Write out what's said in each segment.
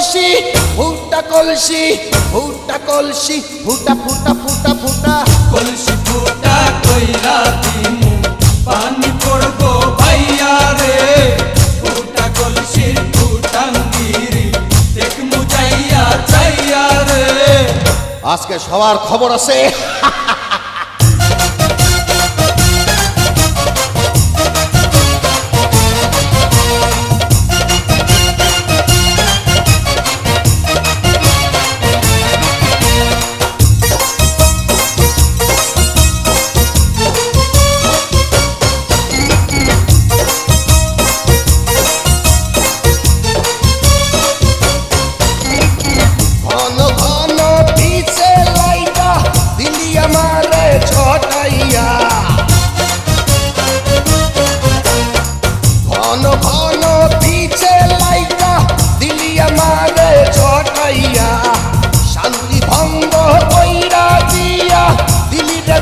কলসি ফুটা কলসি ফুটা কলসি ফুটা ফুটা ফুটা ফুটা কলসি ফুটা কইরা দিমু পানি পড়বো ভাইয়া রে ফুটা কলসির ফুটাঙ্গিরি দেখমু যাইয়া যাইয়া রে আজকে সবার খবর আছে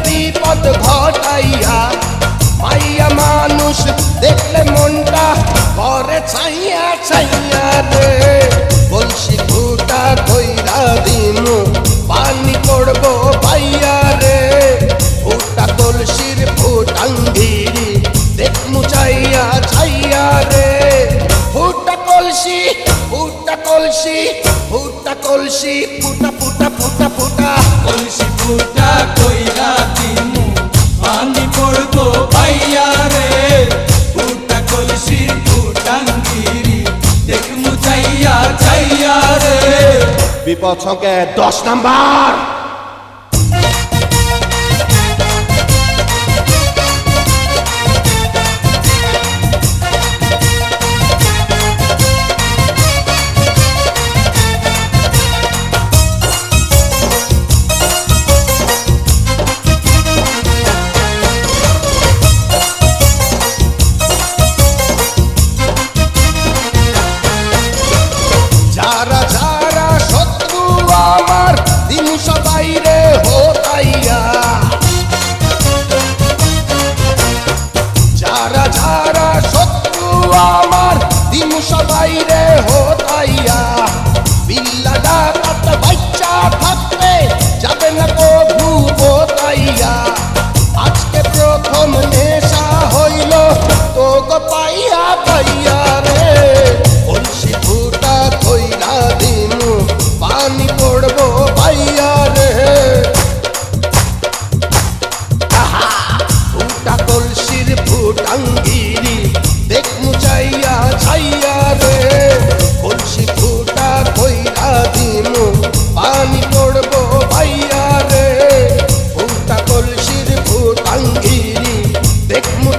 বিপদ ঘটাইয়া মাইয়া মানুষ দেখলে মনটা করে ছাইয়া ছাইয়া রে কলসি ফুটা কইরা দিমু পানি পড়বো ভাইয়া রে ফুটা কলসির ফুটাঙ্গিরি দেখমু চাইয়া ছাইয়া রে ফুটা কলসি ফুটা কলসি ফুটা কলসি ফুটা ফুটা ফুটা ফুটা কলসি ফুটা কইরা দিমু পানি পড়বো ভাইয়া রে ফুটা কলসির ফুটাঙ্গিরি দেখমু যাইয়া যাইয়া রে বিপদ সংকেত 10 নাম্বার যারা যারা শত্রু আমার দিন সবাই রে হোতাইয়া যারা যারা শত্রু আমার দিন সবাই রে হোতাইয়া বিল্লা ডাকাত বাচ্চা থাকলে যাবে না কভু বোতাইয়া আজকে প্রথম নেশা হইল তো গো পাইয়া পাইয়া রে কলসি ফুটা কইরা দিমু পানি পড়বো ভাইয়া রে ফুটা কলসির ফুটাঙ্গিরি দেখমু চাইয়া ছাইয়া রে কলসি ফুটা কইরা দিমু পানি পড়বো ভাইয়া রে ফুটা কলসির ফুটাঙ্গিরি দেখমু